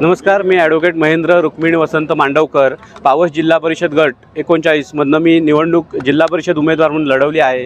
नमस्कार, मी ॲडव्होकेट महेंद्र रुक्मिणी वसंत मांडवकर, पावस जिल्हा परिषद गट 39 मधनं मी निवडणूक जिल्हा परिषद उमेदवार म्हणून लढवली आहे।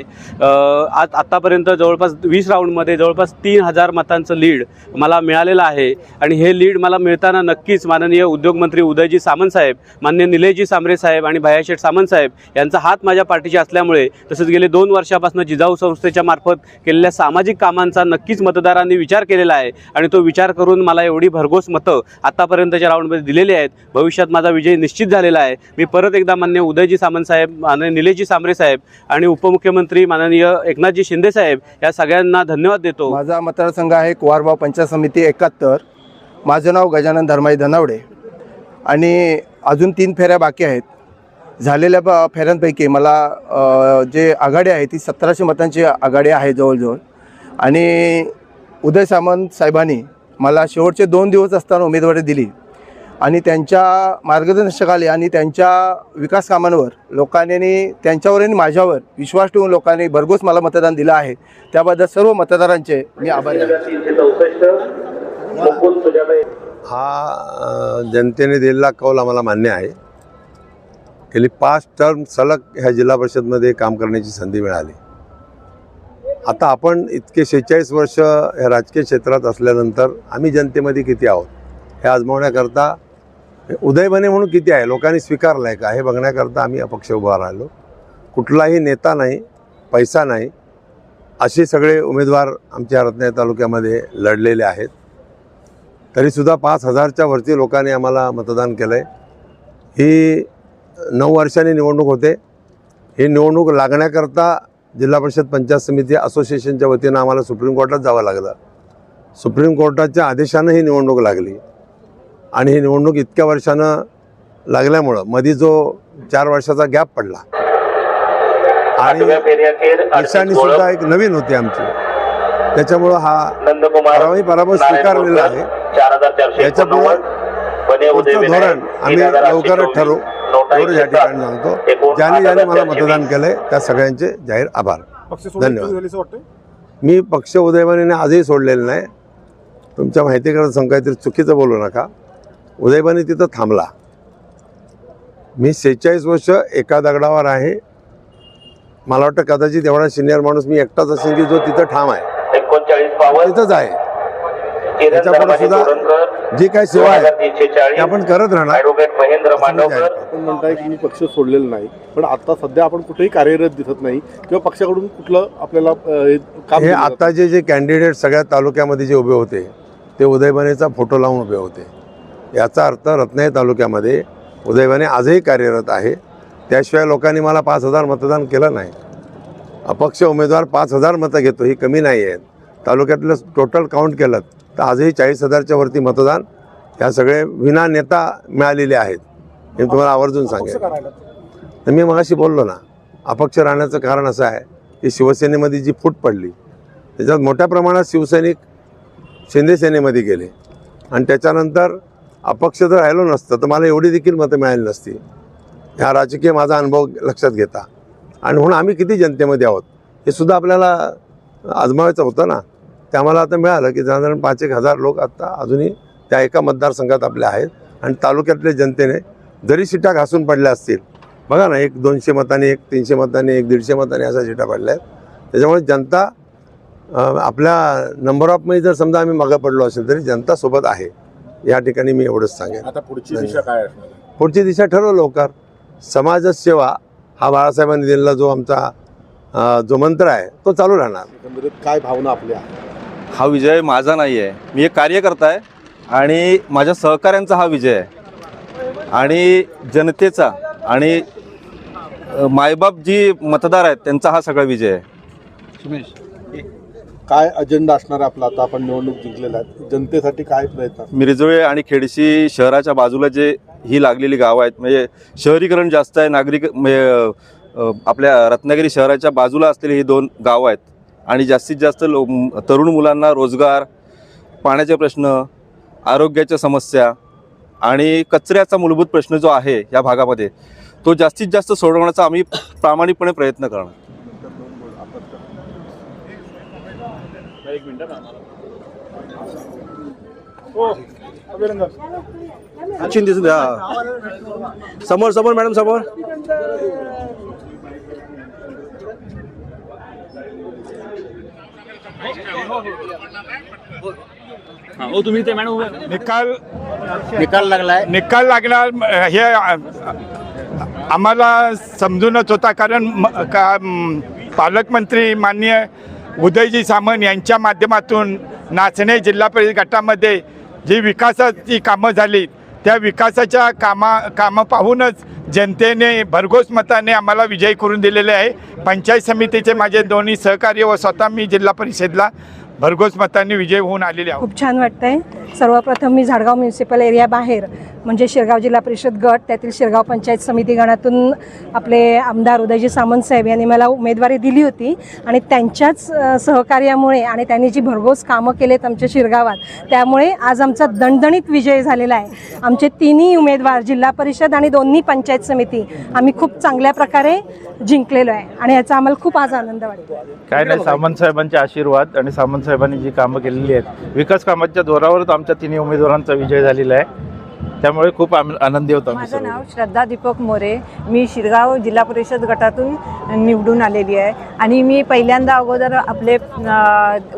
आत्तापर्यंत जवळपास 20 राऊंडमध्ये जवळपास 3000 मतांचं लीड मला मिळालेलं आहे आणि हे लीड मला मिळताना नक्कीच माननीय उद्योगमंत्री उदयजी सामंत साहेब, माननीय निलेशजी सांबरे साहेब आणि भैयाशेठ सामंत साहेब यांचा हात माझ्या पाठीशी असल्यामुळे, तसेच गेले 2 वर्षापासून जिजाऊ संस्थेच्या मार्फत केलेल्या सामाजिक कामांचा नक्कीच मतदारांनी विचार केलेला आहे आणि तो विचार करून मला एवढी भरघोस मतं आतापर्यंतच्या राऊंडमध्ये दिलेले आहेत। भविष्यात माझा विजय निश्चित झालेला आहे। मी परत एकदा माननीय उदयजी सामंत साहेब, माननीय निलेशजी सांबरे साहेब आणि उपमुख्यमंत्री माननीय एकनाथजी शिंदे साहेब या सगळ्यांना धन्यवाद देतो। माझा मतदारसंघ आहे कुवारबाव पंचायत समिती 71। माझं नाव गजानन धर्माई धनावडे आणि अजून 3 फेऱ्या बाकी आहेत। झालेल्या फेऱ्यांपैकी मला जे आघाडी आहे ती 1700 मतांची आघाडी आहे जवळजवळ आणि उदय सामंत साहेबांनी मला शेवटचे 2 दिवस असताना उमेदवारी दिली आणि त्यांच्या मार्गदर्शनाखाली आणि त्यांच्या विकास कामांवर लोकांनी त्यांच्यावर आणि माझ्यावर विश्वास ठेवून लोकांनी भरघोस मला मतदान दिलं आहे। त्याबद्दल सर्व मतदारांचे मी आभारी आहे। हा जनतेने दिलेला कौल आम्हाला मान्य आहे। गेली 5 टर्म सलग ह्या जिल्हा परिषदमध्ये काम करण्याची संधी मिळाली। आता आपण इतके 46 वर्ष या राजकीय क्षेत्रात असल्यानंतर आम्ही जनतेमध्ये किती आहोत हे आजमावण्याकरता, उदयबने म्हणून किती आहे, लोकांनी स्वीकारलं आहे का हे बघण्याकरता आम्ही अपक्ष उभा राहिलो। कुठलाही नेता नाही, पैसा नाही, असे सगळे उमेदवार आमच्या रत्नागिरी तालुक्यामध्ये लढलेले आहेत। तरीसुद्धा 5000च्या वरती लोकांनी आम्हाला मतदान केलं आहे। ही 9 वर्षांनी निवडणूक होते। ही निवडणूक लागण्याकरता जिल्हा परिषद पंचायत समिती असोसिएशनच्या वतीनं आम्हाला सुप्रीम कोर्टात जावं लागलं। सुप्रीम कोर्टाच्या आदेशानं ही निवडणूक लागली आणि ही निवडणूक इतक्या वर्षानं लागल्यामुळं मध्ये जो 4 वर्षाचा गॅप पडला आणि निशाणीसुद्धा एक नवीन होती आमची, त्याच्यामुळं हा पराभव स्वीकारलेला आहे। याच्यापुढे धोरण आम्ही लवकरच ठरवू एवढं या ठिकाणी सांगतो। ज्याने मला मतदान केलंय त्या सगळ्यांचे जाहीर आभार, धन्यवाद। मी पक्ष उदयबनेने आजही सोडलेलं नाही। तुमच्या माहितीकरता सांग, काहीतरी चुकीचं बोलू नका। उदयबने तिथं थांबला। मी 46 वर्ष एका दगडावर आहे। मला वाटतं कदाचित एवढा सिनियर माणूस मी एकटाच असेल की जो तिथं ठाम आहे, तिथंच आहे। त्याच्यापुढे सुद्धा जी काही सेवा आहे ती आपण करत राहणार। आपण म्हणताय की मी पक्ष सोडलेला नाही, पण आता सध्या आपण कुठेही कार्यरत दिसत नाही किंवा पक्षाकडून कुठलं आपल्याला काम हे आता जे कॅन्डिडेट सगळ्या तालुक्यामध्ये जे उभे होते ते उदयबनेचा फोटो लावून उभे होते। याचा अर्थ रत्नागिरी तालुक्यामध्ये उदयबने आजही कार्यरत आहे। त्याशिवाय लोकांनी मला 5000 मतदान केलं नाही। अपक्ष उमेदवार 5000 मतं घेतो ही कमी नाही आहेत। तालुक्यातलं टोटल काउंट केलं तर आजही 40000च्या वरती मतदान ह्या सगळे विना नेता मिळालेले आहेत। हे तुम्हाला आवर्जून सांगेल। तर मी मगाशी बोललो ना, अपक्ष राहण्याचं कारण असं आहे की शिवसेनेमध्ये जी फूट पडली त्याच्यात मोठ्या प्रमाणात शिवसैनिक शिंदे सेनेमध्ये गेले आणि त्याच्यानंतर अपक्ष जर राहिलो नसतं तर मला एवढी देखील मतं मिळाली नसती। ह्या राजकीय माझा अनुभव लक्षात घेता आणि म्हणून आम्ही किती जनतेमध्ये आहोत हे सुद्धा आपल्याला आजमावायचं होतं ना। ते आम्हाला आता मिळालं की साधारण 5-1 हजार लोक आता अजूनही त्या एका मतदारसंघात आपल्या आहेत आणि तालुक्यातल्या जनतेने जरी सीटा घासून पडल्या असतील, बघा ना, 1-200 मतांनी, 1-300 मतांनी, 1-150 मतांनी अशा सीटा पडल्या आहेत। त्याच्यामुळे जनता आपल्या नंबर ऑफमध्ये जर समजा आम्ही मागं पडलो असेल तरी जनता सोबत आहे। या ठिकाणी मी एवढंच सांगेन। आता पुढची दिशा काय असणार? पुढची दिशा ठरव लवकर। समाजच सेवा हा बाळासाहेबांनी दिलेला जो आमचा जो मंत्र आहे तो चालू राहणार। एकंदरीत काय भावना आपल्या? हा विजय माझा नाही आहे, मी एक कार्यकर्ता आहे आणि माझ्या सहकाऱ्यांचा हा विजय आहे आणि जनतेचा आणि मायबाप जी मतदार आहेत त्यांचा हा सगळा विजय आहे। काय अजेंडा असणार आहे आपला? आता आपण निवडणूक जिंकलेल्या आहेत, जनतेसाठी काय प्रयत्न? मिरजोळे आणि खेडशी शहराच्या बाजूला जे ही लागलेली गावं आहेत, म्हणजे शहरीकरण जास्त आहे, नागरिक आपल्या रत्नागिरी शहराच्या बाजूला असलेली ही 2 गावं आहेत आणि जास्तीत जास्त तरुण मुलांना रोजगार, पाण्याचे प्रश्न, आरोग्याच्या समस्या आणि कचऱ्याचा मूलभूत प्रश्न जो आहे या भागामध्ये तो जास्तीत जास्त सोडवण्याचा आम्ही प्रामाणिकपणे प्रयत्न करणार। शिंदे सुद्धा समोर समोर मॅडम समोर. निकाल लागला हे आम्हाला समजूनच होता, कारण पालकमंत्री माननीय उदयजी सामंत यांच्या माध्यमातून नाचणे जिल्हा परिषद गटामध्ये जी विकासाची कामं झाली त्या विकासाच्या कामं पाहूनच जनतेने भरघोस मताने आम्हाला विजयी करून दिलेले आहे. पंचायत समितीचे माझे दोन्ही सहकार्य व स्वतः मी जिल्हा परिषदला भरघोस मतांनी विजय होऊन आलेले आहोत. खूप छान वाटतंय. सर्वप्रथम मी झाडगाव म्युन्सिपल एरिया बाहेर म्हणजे शिरगाव जिल्हा परिषद गट, त्यातील शिरगाव पंचायत समिती गणातून आपले आमदार उदयजी सामंत साहेब यांनी मला उमेदवारी दिली होती आणि त्यांच्याच सहकार्यामुळे आणि त्यांनी जी भरघोस कामं केलेत आमच्या शिरगावात, त्यामुळे आज आमचा दणदणीत विजय झालेला आहे. आमचे तिन्ही उमेदवार जिल्हा परिषद आणि दोन्ही पंचायत समिती आम्ही खूप चांगल्या प्रकारे जिंकलेलो आहे आणि याचा आम्हाला खूप आज आनंद वाटतो. काय नाही, सामंत साहेबांचे आशीर्वाद आणि सामंत साहेबांनी जी कामं केलेली आहेत विकास कामाच्या जोरावरच आमच्या तिन्ही उमेदवारांचा विजय झालेला आहे. त्यामुळे खूप आनंदी होतो. माझं नाव श्रद्धा दीपक मोरे. मी शिरगाव जिल्हा परिषद गटातून निवडून आलेली आहे आणि मी पहिल्यांदा अगोदर आपले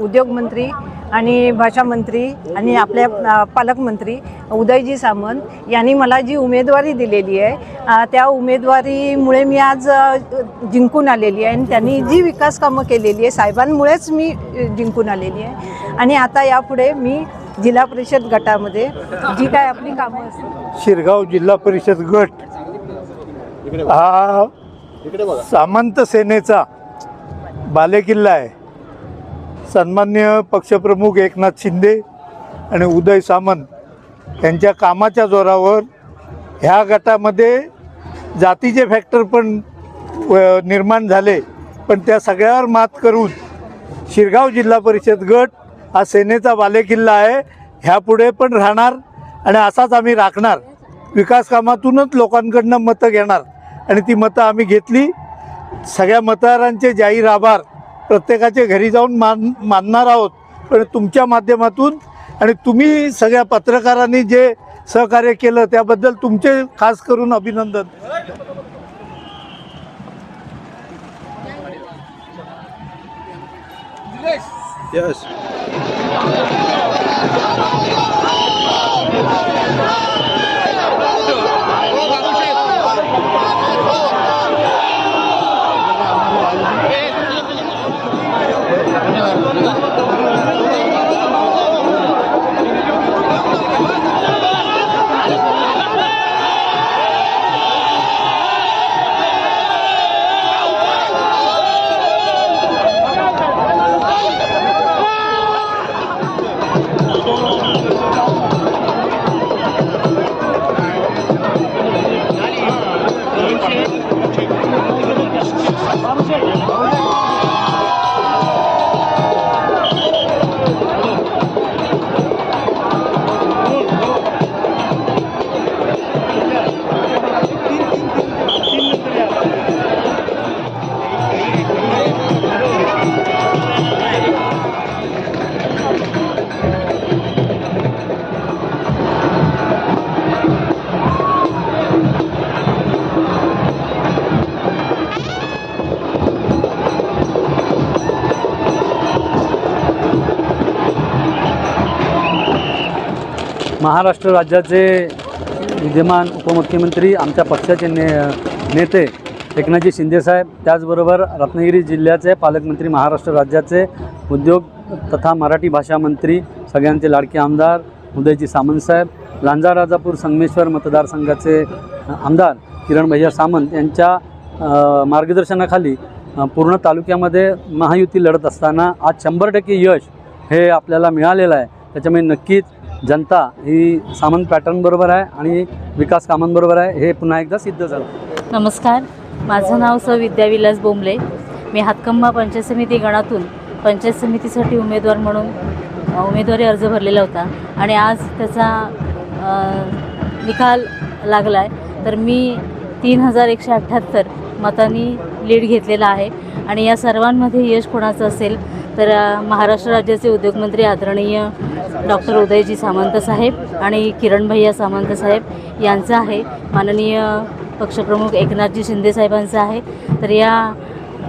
उद्योगमंत्री आणि भाषा मंत्री आणि आपल्या पालकमंत्री उदयजी सामंत यांनी मला जी उमेदवारी दिलेली आहे त्या उमेदवारीमुळे मी आज जिंकून आलेली आहे आणि त्यांनी जी विकास कामं केलेली आहे साहेबांमुळेच मी जिंकून आलेली आहे. आणि आता यापुढे मी जिल्हा परिषद गटामध्ये जी काय आपली कामं असतील. शिरगाव जिल्हा परिषद गट हा सामंत सेनेचा बालेकिल्ला आहे. सन्माननीय पक्षप्रमुख एकनाथ शिंदे आणि उदय सामंत यांच्या कामाच्या जोरावर ह्या गटामध्ये जातीचे फॅक्टर पण निर्माण झाले, पण त्या सगळ्यावर मात करून शिरगाव जिल्हा परिषद गट हा सेनेचा बालेकिल्ला आहे. ह्यापुढे पण राहणार आणि असाच आम्ही राखणार. विकास कामातूनच लोकांकडनं मतं घेणार आणि ती मतं आम्ही घेतली. सगळ्या मतदारांचे जाहीर आभार प्रत्येकाच्या घरी जाऊन मानणार आहोत. पण तुमच्या माध्यमातून आणि तुम्ही सगळ्या पत्रकारांनी जे सहकार्य केलं त्याबद्दल तुमचे खास करून अभिनंदन. यस. महाराष्ट्र राज्याचे विद्यमान उपमुख्यमंत्री आमच्या पक्षाचे नेते एकनाथजी शिंदेसाहेब, त्याचबरोबर रत्नागिरी जिल्ह्याचे पालकमंत्री, महाराष्ट्र राज्याचे उद्योग तथा मराठी भाषा मंत्री, सगळ्यांचे लाडके आमदार उदयजी सामंत साहेब, लांजा राजापूर संगमेश्वर मतदारसंघाचे आमदार किरण भैया सामंत यांच्या मार्गदर्शनाखाली पूर्ण तालुक्यामध्ये महायुती लढत असताना आज 100% यश हे आपल्याला मिळालेलं आहे. त्याच्यामुळे नक्कीच जनता ही सामंत पॅटर्नबरोबर आहे आणि विकास कामांबरोबर आहे हे पुन्हा एकदा सिद्ध झालं. नमस्कार, माझं नाव विद्याविलास बोंबले. मी हातकंबा पंचायत समिती गणातून पंचायत समितीसाठी उमेदवार म्हणून उमेदवारी अर्ज भरलेला होता आणि आज त्याचा निकाल लागला आहे. तर मी 3178 मतांनी लीड घेतलेला आहे आणि या सर्वांमध्ये यश कोणाचं असेल तर महाराष्ट्र राज्याचे उद्योगमंत्री आदरणीय डॉक्टर उदयजी सामंत साहेब आणि किरण भैया सामंत साहेब यांचं आहे. माननीय पक्षप्रमुख एकनाथजी शिंदे साहेबांचं आहे. तर या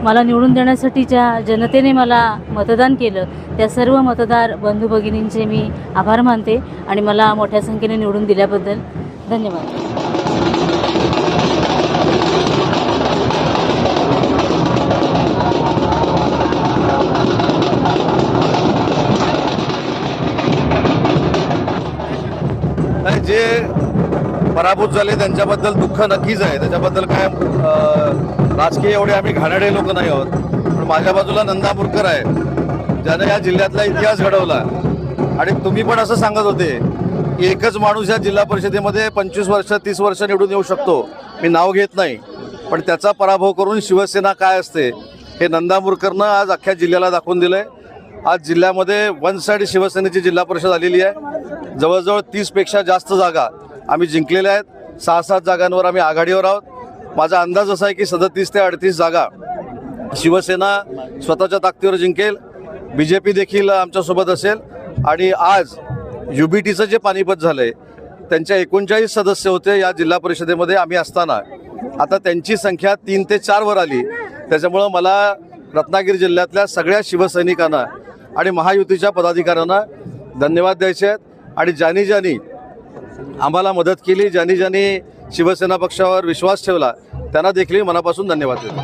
मला निवडून देण्यासाठी ज्या जनतेने मला मतदान केलं त्या सर्व मतदार बंधू भगिनींचे मी आभार मानते आणि मला मोठ्या संख्येने निवडून दिल्याबद्दल धन्यवाद. आणि जे पराभूत झाले त्यांच्याबद्दल दुःख नक्कीच आहे. त्याच्याबद्दल काय राजकीय एवढे आम्ही घाणेरडे लोक नाही आहोत. पण माझ्या बाजूला नंदा मुरकर आहे, ज्याने या जिल्ह्यातला इतिहास घडवला. आणि तुम्ही पण असं सांगत होते की एकच माणूस या जिल्हा परिषदेमध्ये 25 वर्ष 30 वर्ष निवडून येऊ शकतो. मी नाव घेत नाही, पण त्याचा पराभव करून शिवसेना काय असते हे नंदा मुरकरनं आज अख्ख्या जिल्ह्याला दाखवून दिलं आहे. आज जिल्ह्यामध्ये वन साईड शिवसेनेची जिल्हा परिषद आलेली आहे. जवळजवळ 30पेक्षा जास्त जागा आम्ही जिंकलेल्या आहेत. 6-7 जागांवर आम्ही आघाडीवर आहोत. माझा अंदाज असा आहे की 37 ते 38 जागा शिवसेना स्वतःच्या ताकदीवर जिंकेल. BJP देखील आमच्यासोबत असेल. आणि आज UBTचं जे पानिपत झालं आहे त्यांच्या 39 सदस्य होते या जिल्हा परिषदेमध्ये आम्ही असताना. आता त्यांची संख्या 3 ते 4 वर आली. त्याच्यामुळं मला रत्नागिरी जिल्ह्यातल्या सगळ्या शिवसैनिकांना आणि महायुतीच्या पदाधिकाऱ्यांना धन्यवाद द्यायचे आहेत. आणि ज्यांनी ज्यांनी आम्हाला मदत केली, ज्यांनी ज्यांनी शिवसेना पक्षावर विश्वास ठेवला त्यांना देखील मनापासून धन्यवाद देतो.